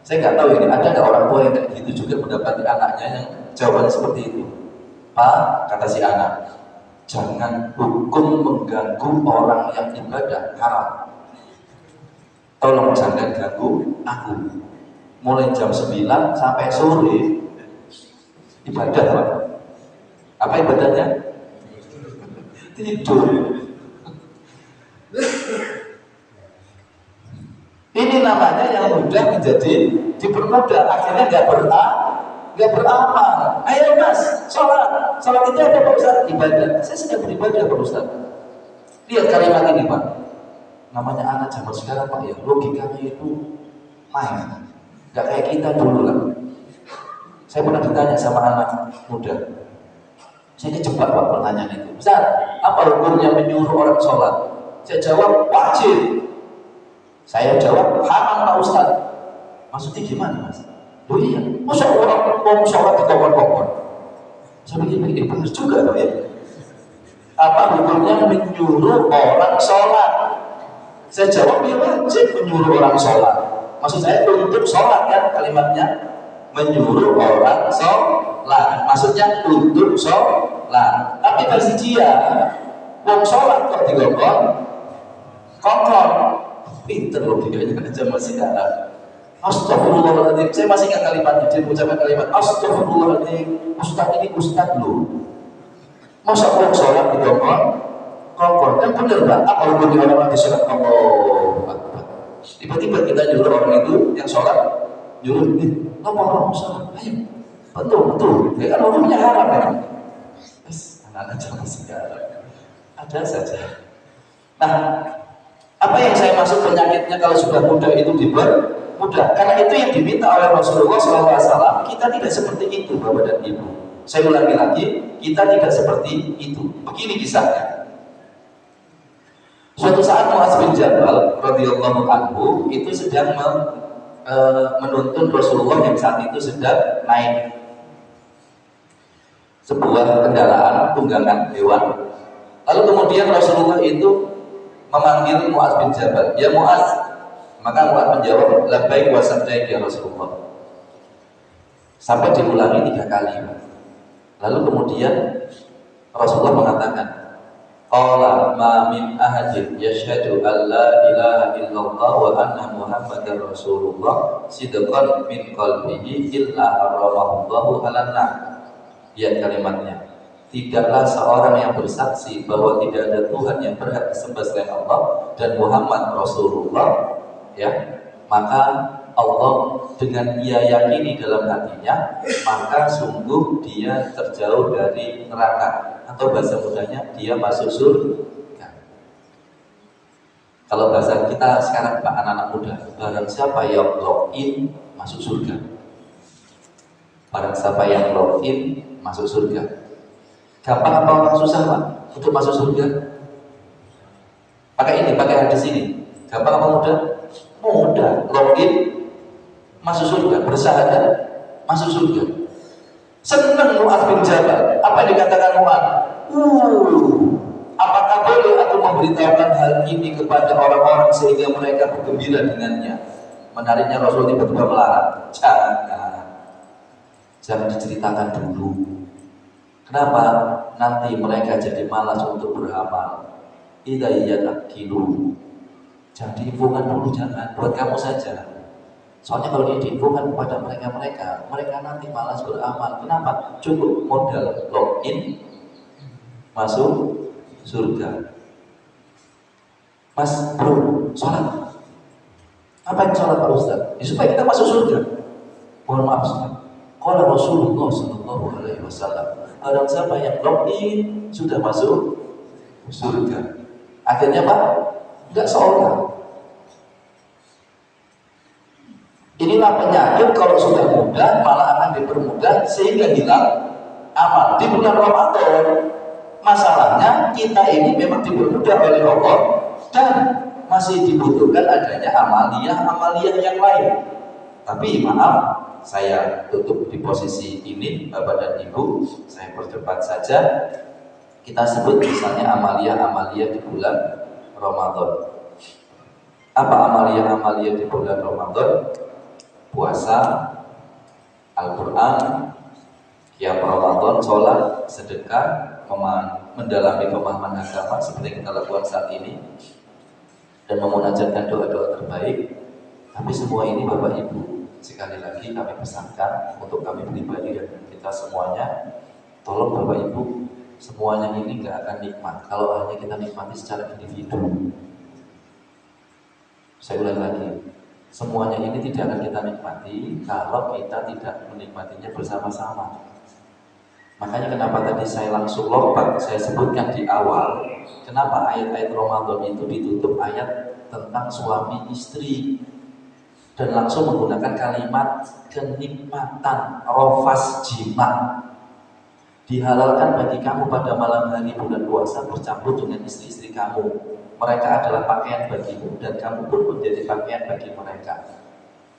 Saya nggak tahu ini ada nggak orang tua yang kayak gitu juga mendapati anaknya yang jawabannya seperti itu. Pak, kata si anak, jangan hukum mengganggu orang yang ibadah haram. Tolong jangan ganggu aku. Mulai jam 9 sampai sore ibadah Pak. Apa ibadahnya? Tidur. Ini namanya yang mudah menjadi dipermudah, akhirnya nggak beramal. Ayo Mas, sholat itu apa Pak Ustaz? Ibadah. Saya sedang beribadah Pak Ustaz. Lihat kalimat ini Pak. Namanya anak zaman sekarang Pak ya, logikanya itu main. Nggak kayak kita dulu lah. Saya pernah ditanya sama anak muda. Saya kejebak Pak pertanyaan itu. Ustaz, apa hukumnya menyuruh orang sholat? Saya jawab wajib. Saya jawab haram Pak Ustaz. Maksudnya gimana Mas? Oh iya, masa orang mau sholat di kokon-kokon? Saya pikir-pikir benar juga Pak ya. Apa hukumnya menyuruh orang sholat? Saya jawab ya wajib menyuruh orang sholat. Maksud saya untuk sholat kan kalimatnya, menyuruh orang sholat. Maksudnya untuk sholat. Tapi versi dia, mau sholat kok digokon, kokon. Pinter logikanya aja masih ada. Astagfirullahaladzim. Saya masih ingat kalimatnya. Dia mengucapkan kalimat Astagfirullahaladzim. Ustaz ini Ustaz loh. Masa orang sholat di kokon? Kan bener Pak. Apa hukumnya orang lagi sholat kokon? Tiba-tiba kita nyuruh orang itu yang sholat, nyuruh apa orang sholat? Ayo. Betul. Ya kan hukumnya haram ya. Anak-anak jangan masih haram. Ada saja. Nah, apa yang saya maksud penyakitnya kalau sudah muda itu dipermudah? Karena itu yang diminta oleh Rasulullah SAW. Kita tidak seperti itu Bapak dan Ibu. Saya ulangi lagi, kita tidak seperti itu. Begini kisahnya. Suatu saat Mu'adz bin Jabal radhiyallahu anhu itu sedang menuntun Rasulullah yang saat itu sedang naik sebuah kendaraan tunggangan hewan. Lalu kemudian Rasulullah itu memanggil Mu'adz bin Jabal, ya Mu'adz. Maka Mu'adz menjawab, labbaik wa sa'daik ya Rasulullah. Sampai diulangi 3 kali. Lalu kemudian Rasulullah mengatakan, qala ma min ahadin yashhadu an la ilaha illallah wa anna muhammadar rasulullah sidqan min qalbihi illa harramallahu 'alan nar. Lihat kalimatnya. Tidaklah seorang yang bersaksi bahwa tidak ada Tuhan yang berhak disembah selain Allah dan Muhammad Rasulullah, ya, maka Allah dengan ia yakini dalam hatinya, maka sungguh dia terjauh dari neraka, atau bahasa mudahnya dia masuk surga. Kalau bahasa kita sekarang Pak anak-anak muda, barang siapa yang login masuk surga. Barang siapa yang login masuk surga. Gampang apa susah Pak untuk masuk surga? Pakai hadis ini. Gampang apa mudah? Mudah. Login masuk surga, bersyahadat masuk surga. Senang Mu'adz bin Jabal. Apa yang dikatakan Mu'adz? Apakah boleh aku memberitahukan hal ini kepada orang-orang sehingga mereka bergembira dengannya? Menariknya Rasul tiba-tiba melarang. Jangan diceritakan dulu. Kenapa? Nanti mereka jadi malas untuk beramal. Idza yatakilu. Jangan diinfokan dulu, jangan. Buat kamu saja. Soalnya kalau ini diinfokan kepada mereka nanti malas beramal. Kenapa? Cukup modal login masuk surga. Mas bro, sholat. Apa yang sholat Pak Ustaz? Ya, supaya kita masuk surga. Mohon maaf Ustaz. Qala Rasulullah sallallahu alaihi wasallam, orang siapa yang login sudah masuk surga. Akhirnya Pak, enggak seorang. Inilah penyakit kalau sudah mudah malah akan dipermudah sehingga hilang amal. Di bulan Ramadan masalahnya kita ini memang dipermudah oleh Allah dan masih dibutuhkan adanya amalia yang lain. Tapi maaf, saya tutup di posisi ini, Bapak dan Ibu, saya percepat saja. Kita sebut misalnya amalia di bulan Ramadan. Apa amalia di bulan Ramadan? Puasa, Al-Quran, qiyam Ramadan, sholat, sedekah, mendalami pemahaman agama seperti yang kita lakukan saat ini, dan memunajatkan doa-doa terbaik. Tapi semua ini Bapak Ibu, sekali lagi kami pesankan untuk kami pribadi dan kita semuanya, tolong Bapak Ibu, semuanya ini gak akan nikmat kalau hanya kita nikmati secara individu. Saya ulang lagi, semuanya ini tidak akan kita nikmati kalau kita tidak menikmatinya bersama-sama. Makanya kenapa tadi saya langsung lompat, saya sebutkan di awal, kenapa ayat-ayat Ramadan itu ditutup ayat tentang suami istri, dan langsung menggunakan kalimat kenikmatan, rofas jima. Dihalalkan bagi kamu pada malam hari bulan puasa bercampur dengan istri-istri kamu. Mereka adalah pakaian bagimu dan kamu pun menjadi pakaian bagi mereka.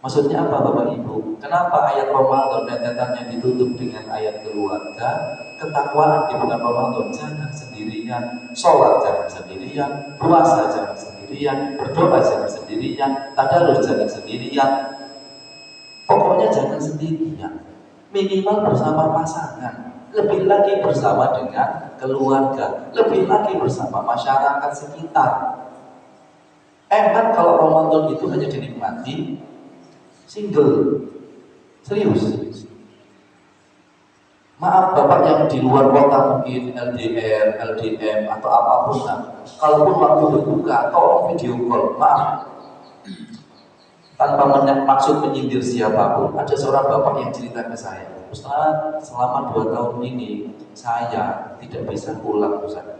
Maksudnya apa Bapak Ibu? Kenapa ayat Ramadan rentetannya ditutup dengan ayat keluarga? Ketakwaan di bulan Ramadan jangan sendirian, sholat jangan sendirian, puasa jangan sendirian, berdoa jangan sendirian, tadarus jangan sendirian. Pokoknya jangan sendirian. Minimal bersama pasangan, lebih lagi bersama dengan keluarga, lebih lagi bersama masyarakat sekitar. Kan kalau Ramadan itu hanya dinikmati single, serius. Maaf Bapak yang di luar kota mungkin LDR, LDM atau apapun lah. Kalaupun waktu berbuka atau video call, maaf. Tanpa maksud menyindir siapapun, ada seorang bapak yang cerita ke saya, Ustaz, selama 2 tahun ini saya tidak bisa pulang Ustaz.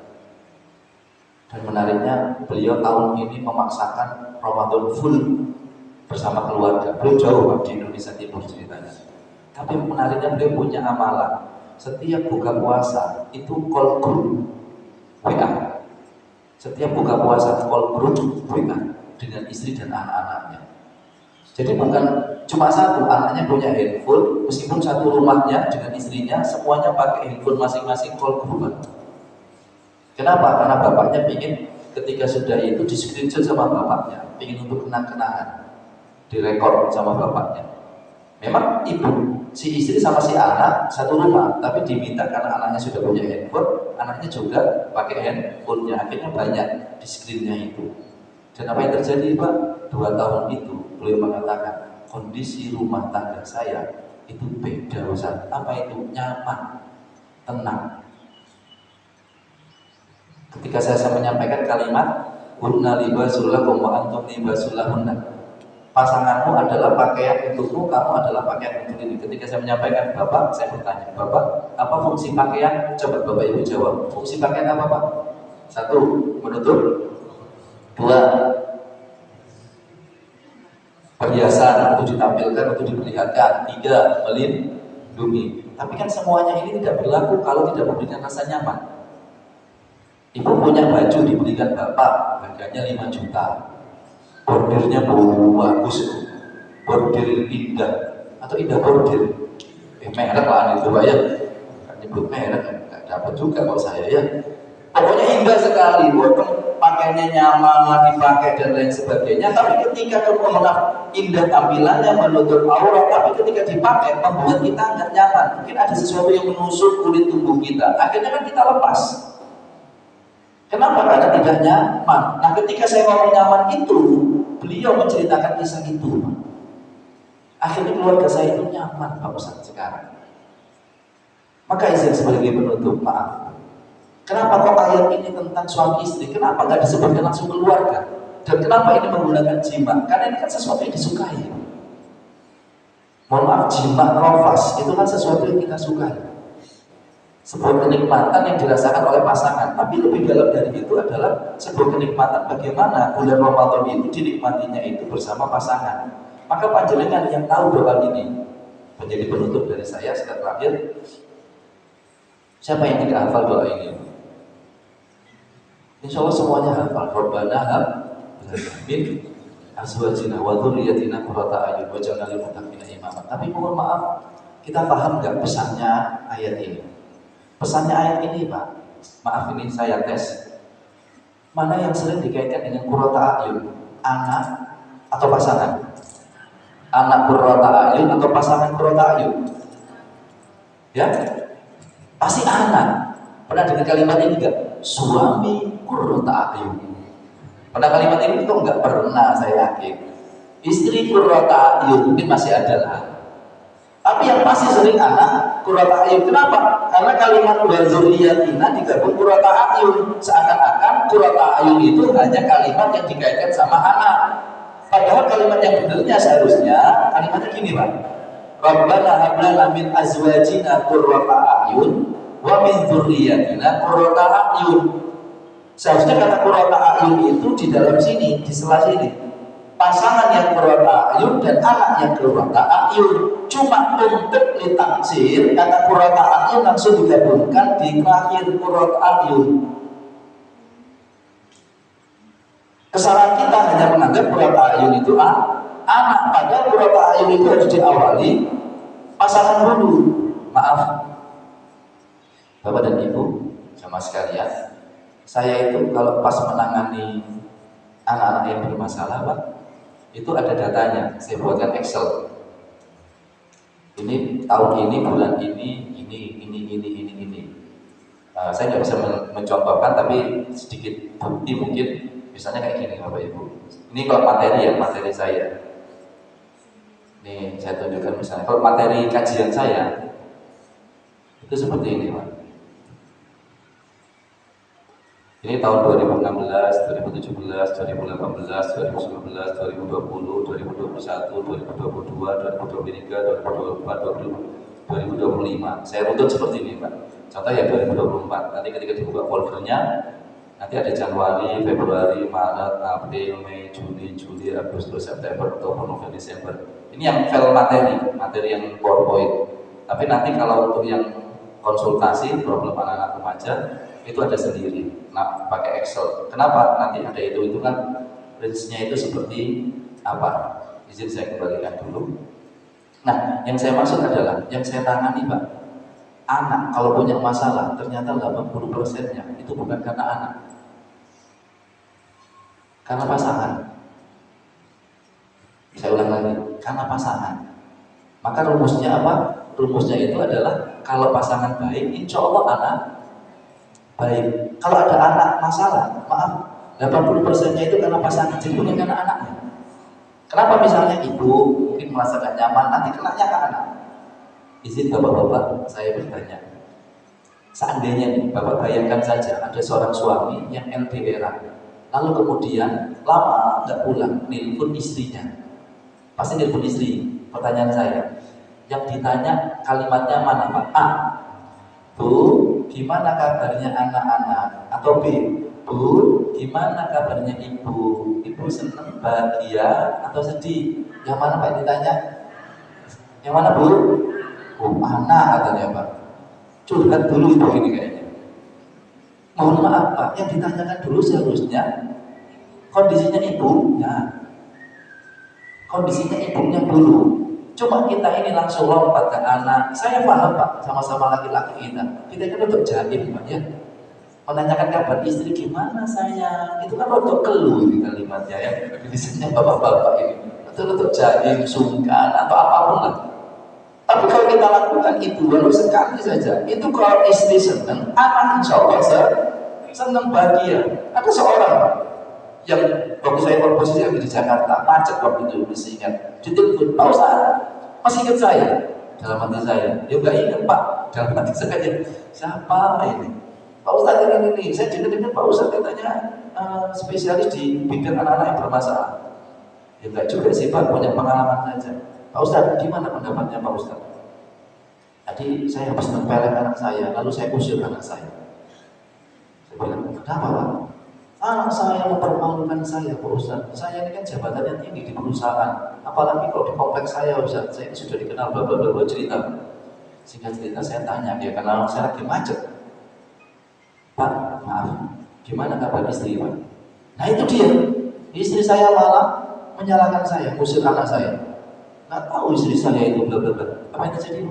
Dan menariknya beliau tahun ini memaksakan Ramadan full bersama keluarga. Beliau jauh di Indonesia Timur ceritanya. Tapi menariknya beliau punya amalan. Setiap buka puasa itu call group WA. Setiap buka puasa call group WA dengan istri dan anak-anaknya. Jadi bukan cuma satu, anaknya punya handphone, meskipun satu rumahnya dengan istrinya, semuanya pakai handphone masing-masing call group. Kenapa? Karena bapaknya ingin ketika sudah itu di screenshot sama bapaknya, ingin untuk kenang-kenangan, direkod sama bapaknya. Memang ibu, si istri sama si anak satu rumah, tapi diminta karena anaknya sudah punya handphone, anaknya juga pakai handphonenya, akhirnya banyak di screennya itu. Dan apa yang terjadi Pak? 2 tahun itu beliau mengatakan kondisi rumah tangga saya itu beda Ustaz. Apa itu? Nyaman, tenang. Ketika saya menyampaikan kalimat kunna libasul lakum wa antum libasul lahunna, pasanganmu adalah pakaian untukmu, kamu adalah pakaian untuk ini. Ketika saya menyampaikan Bapak, saya bertanya, Bapak, apa fungsi pakaian? Coba Bapak Ibu jawab. Fungsi pakaian apa Pak? 1, menutup. 2, perhiasan untuk ditampilkan, untuk diperlihatkan. 3, melindungi. Tapi kan semuanya ini tidak berlaku kalau tidak memberikan rasa nyaman. Ibu punya baju dibelikan Bapak, harganya 5 juta. Bordirnya bagus, bordir indah atau indah bordir, merek lah itu Pak ya, nyebut merek nggak dapat juga kalau saya ya. Pokoknya indah sekali, pakainya nyaman dipakai dan lain sebagainya. Tapi ketika kemudian indah tampilannya menutup aurat, tapi ketika dipakai membuat kita nggak nyaman. Mungkin ada sesuatu yang menusuk kulit tubuh kita. Akhirnya kan kita lepas. Kenapa? Karena tidak nyaman. Nah, ketika saya ngomong nyaman itu, beliau menceritakan kisah itu. Akhirnya keluarga saya itu nyaman Pak Ustaz sekarang. Maka izin sebagai penutup, maaf. Kenapa kok ayat ini tentang suami istri? Kenapa nggak disebutkan langsung keluarga? Dan kenapa ini menggunakan jima? Karena ini kan sesuatu yang disukai. Mohon maaf, jima rofas itu kan sesuatu yang kita sukai. Sebuah kenikmatan yang dirasakan oleh pasangan. Tapi lebih dalam dari itu adalah sebuah kenikmatan bagaimana bulan Ramadan itu dinikmatinya itu bersama pasangan. Maka panjenengan yang tahu doa ini menjadi penutup dari saya setelah terakhir. Siapa yang tidak hafal doa ini? Insya Allah semuanya hafal. Rabbana hab min azwajina wa dzurriyyatina qurrata a'yun waj'alna lil muttaqina imama. Tapi mohon maaf, kita paham nggak pesannya ayat ini? Pesannya ayat ini Pak, maaf ini saya tes. Mana yang sering dikaitkan dengan qurrata a'yun? Anak atau pasangan? Anak qurrata a'yun atau pasangan qurrata a'yun? Ya? Pasti anak. Pernah dengar kalimat ini enggak? Suami qurrata a'yun. Pernah kalimat ini itu enggak pernah, saya yakin. Istri qurrata a'yun mungkin masih ada lah. Tapi yang pasti sering anak qurrata a'yun. Kenapa? Karena kalimat wa dzurriyyatina digabung qurrata a'yun. Seakan-akan qurrata a'yun itu hanya kalimat yang dikaitkan sama anak. Padahal kalimat yang benarnya seharusnya kalimatnya gini Pak. Rabbana hab lana min azwajina qurrata a'yun wa min dzurriyyatina qurrata a'yun. Seharusnya kata qurrata a'yun itu di dalam sini, di sela sini. Pasangan yang qurrata a'yun dan anak yang qurrata a'yun. Cuma untuk ditaksir kata qurrata a'yun langsung digabungkan di akhir qurrata a'yun. Kesalahan kita hanya menganggap qurrata a'yun itu anak, padahal qurrata a'yun itu harus diawali pasangan dulu. Maaf Bapak dan Ibu sama sekalian, saya itu kalau pas menangani anak-anak yang bermasalah Pak, itu ada datanya, saya buatkan Excel. Ini tahun ini, bulan ini. Saya nggak bisa mencontohkan, tapi sedikit bukti mungkin. Misalnya kayak gini Bapak Ibu. Ini kalau materi ya, materi saya. Ini saya tunjukkan misalnya. Kalau materi kajian saya itu seperti ini Pak. Ini tahun 2016, 2017, 2018, 2019, 2020, 2021, 2022, 2023, 2024, 2025. Saya runtut seperti ini Pak. Contoh ya 2024. Nanti ketika dibuka foldernya, nanti ada Januari, Februari, Maret, April, Mei, Juni, Juli, Agustus, September, Oktober, November, Desember. Ini yang file materi yang PowerPoint. Tapi nanti kalau untuk yang konsultasi problem anak-anak remaja itu ada sendiri. Nah, pakai Excel. Kenapa? Nanti ada hitung-hitungan range-nya itu seperti apa. Izin saya kembalikan dulu. Nah, yang saya maksud adalah yang saya tangani Pak, anak kalau punya masalah ternyata 80%-nya itu bukan karena anak, karena pasangan. Saya ulang lagi, karena pasangan. Maka rumusnya apa? Rumusnya itu adalah kalau pasangan baik, insya Allah anak baik. Kalau ada anak masalah, maaf, 80%-nya itu karena pasangan, jadi bukan karena anaknya. Kenapa misalnya ibu mungkin merasa gak nyaman, nanti kenanya ke anak. Izin bapak-bapak, saya bertanya. Seandainya nih, bapak bayangkan saja ada seorang suami yang LDR, lalu kemudian lama nggak pulang, nelpon istrinya. Pasti nelpon istri. Pertanyaan saya, yang ditanya kalimatnya mana Pak? A, Bu, gimana kabarnya anak-anak? Atau B, Bu, gimana kabarnya ibu? Ibu senang, bahagia, atau sedih? Yang mana Pak ditanya? Yang mana Bu? Oh, anak katanya Pak. Curhat dulu ibu ini kayaknya. Mohon maaf Pak, yang ditanyakan dulu seharusnya kondisinya ibunya. Kondisinya ibunya dulu. Cuma kita ini langsung lompat ke anak. Saya paham Pak, sama-sama laki-laki kita. Kita kan untuk jaim Pak ya. Menanyakan kabar istri gimana sayang. Itu kan untuk keluh ini kalimatnya ya. Biasanya bapak-bapak ini. Itu untuk jaim, sungkan atau apapun lah. Tapi kalau kita lakukan itu baru sekali saja. Itu kalau istri senang, anak insya Allah senang bahagia. Ada seorang yang waktu saya posisi lagi di Jakarta, macet waktu itu masih ingat. Ditelepon, Pak Ustaz, masih ingat saya? Dalam hati saya, ya nggak ingat Pak. Dalam hati saya, siapa ini? Pak Ustaz ini, saya dengar Pak Ustaz katanya spesialis di bidang anak-anak yang bermasalah. Ya enggak juga sih Pak, punya pengalaman saja. Pak Ustaz, gimana pendapatnya Pak Ustaz? Tadi saya habis nempelin anak saya, lalu saya usir anak saya. Saya bilang, kenapa Pak? Anak saya mempermalukan saya Pak Ustaz. Saya ini kan jabatannya tinggi di perusahaan. Apalagi kalau di kompleks saya Ustaz, saya ini sudah dikenal bla bla bla cerita. Singkat cerita saya tanya dia karena saya lagi macet. Pak, maaf, gimana kabar istri Pak? Nah itu dia, istri saya malah menyalahkan saya, ngusir anak saya. Nggak tahu istri saya itu bla bla bla. Apa yang terjadi?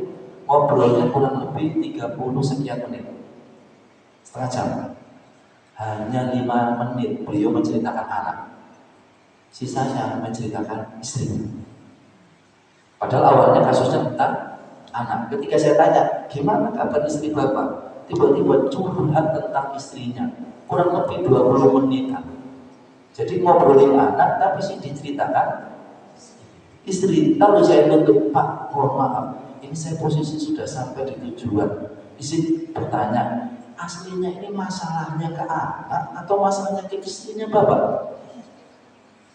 Ngobrolnya kurang lebih 30 sekian menit, setengah jam. Hanya 5 menit beliau menceritakan anak, sisanya menceritakan istri. Padahal awalnya kasusnya tentang anak. Ketika saya tanya, gimana kabar istri bapak? Tiba-tiba curhat tentang istrinya, kurang lebih 20 menitan. Jadi ngobrolin anak, tapi sih diceritakan istri. Lalu saya tutup, Pak, mohon maaf, ini saya posisi sudah sampai di tujuan. Izin bertanya, aslinya ini masalahnya ke anak atau masalahnya ke istrinya Bapak?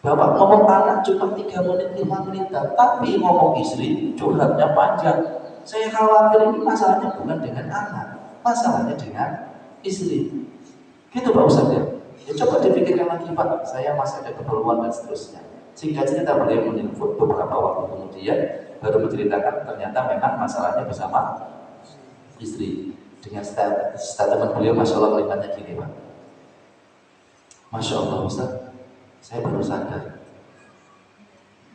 Bapak ngomong anak cuma 3 menit, 5 menit, tapi ngomong istri curhatnya panjang. Saya khawatir ini masalahnya bukan dengan anak, masalahnya dengan istri. Gitu Pak Ustaz ya. Ya coba dipikirkan lagi Pak, saya masih ada keperluan dan seterusnya. Singkat cerita beliau menelpon beberapa waktu kemudian baru menceritakan ternyata memang masalahnya bersama istri. Dengan statement beliau, Masya Allah kalimatnya gini Pak, Masya Allah Ustaz, saya baru sadar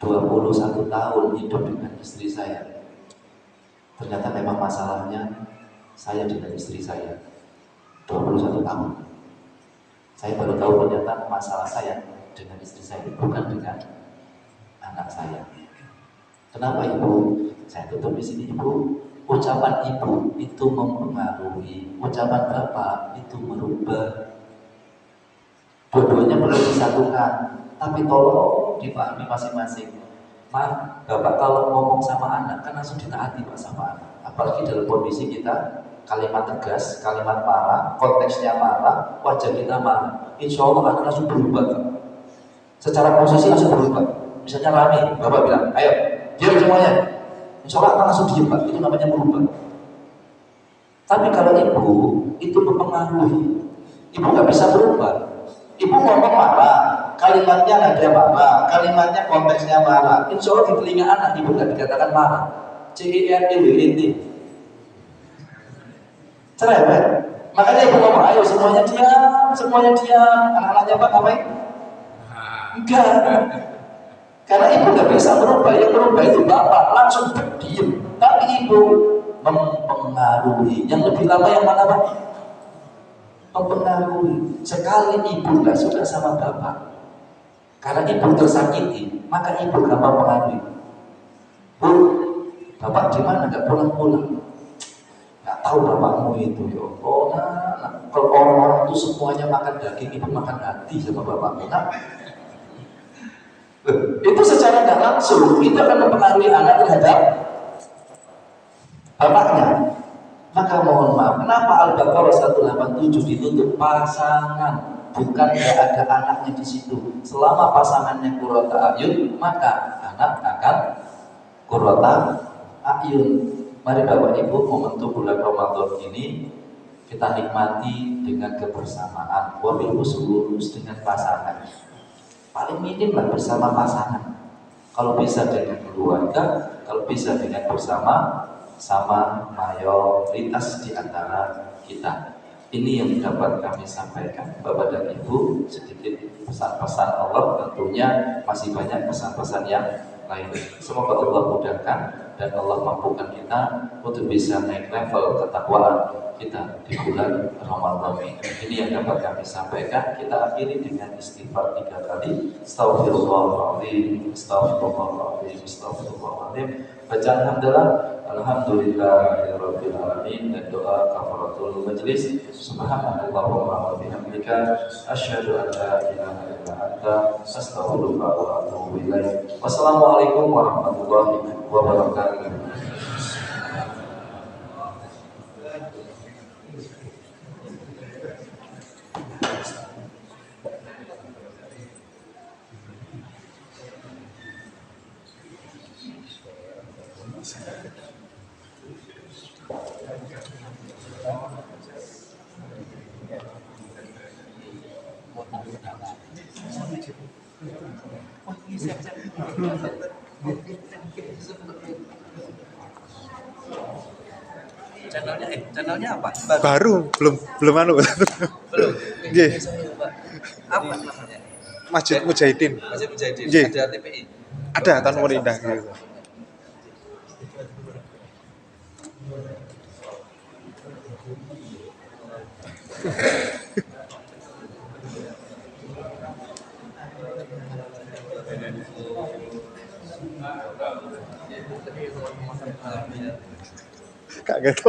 21 tahun hidup dengan istri saya, ternyata memang masalahnya saya dengan istri saya. 21 tahun saya baru tahu ternyata masalah saya dengan istri saya bukan dengan anak saya. Kenapa Ibu? Saya tutup di sini Ibu. Ucapan ibu itu mempengaruhi, ucapan bapak itu merubah. Dua-duanya perlu disatukan, tapi tolong dipahami masing-masing. Maaf, bapak kalau ngomong sama anak kan langsung ditaati Pak sama anak. Apalagi dalam kondisi kita kalimat tegas, kalimat marah, konteksnya marah, wajah kita marah. Insya Allah akan langsung berubah. Secara posisi langsung berubah. Misalnya rame, bapak bilang, ayo, diam semuanya. Insya Allah akan langsung diem Pak, itu namanya berubah. Tapi kalau ibu, itu mempengaruhi. Ibu nggak bisa berubah. Ibu ngomong marah, kalimatnya nada marah, kalimatnya konteksnya marah. Insya Allah di telinga anak, ibu nggak dikatakan marah. CEREWT. Cerewet. Makanya ibu ngomong, ayo semuanya diam, semuanya diam. Anak-anaknya Pak ngapain? Enggak. Karena ibu nggak bisa berubah, yang berubah itu bapak langsung berdiam. Tapi ibu mempengaruhi. Yang lebih lama yang mana Pak? Mempengaruhi. Sekali ibu nggak suka sama bapak, karena ibu tersakiti, maka ibu gampang mempengaruhi. Bu, Bapak di mana nggak pulang-pulang? Nggak tahu bapakmu itu ya. Oh nah, kalau orang-orang itu semuanya makan daging, ibu makan hati sama bapakmu. Nah, itu secara nggak langsung itu akan mempengaruhi anak terhadap bapaknya. Maka mohon maaf, kenapa Al-Baqarah 187 ditutup pasangan, bukan nggak ada anaknya di situ. Selama pasangannya qurrata ayun, maka anak akan qurrata ayun. Mari Bapak Ibu, momentum bulan Ramadan ini kita nikmati dengan kebersamaan, wabil khusus dengan pasangan. Paling minim lah bersama pasangan. Kalau bisa dengan keluarga, kalau bisa dengan bersama sama mayoritas di antara kita. Ini yang dapat kami sampaikan Bapak dan Ibu, sedikit pesan-pesan Allah, tentunya masih banyak pesan-pesan yang lain. Semoga Allah mudahkan dan Allah mampukan kita untuk bisa naik level ketakwaan kita di bulan Ramadan ini. Ini yang dapat kami sampaikan. Kita akhiri dengan istighfar 3 kali. Astaghfirullahaladzim, astaghfirullahaladzim, astaghfirullahaladzim. Baca alhamdulillahirabbil alamin dan doa kafaratul majlis. Subhanallahumma wa bihamdika asyhadu an la ilaha illa anta astaghfiruka wa atubu ilaik. Wassalamualaikum warahmatullahi wabarakatuh. Channelnya apa? Baru belum anu. Belum. Nggih. Apa namanya? Masjid Mujahidin. Masjid Mujahidin. Nggih. Ada TPI. Ada Tan Murindah gitu. Kaget.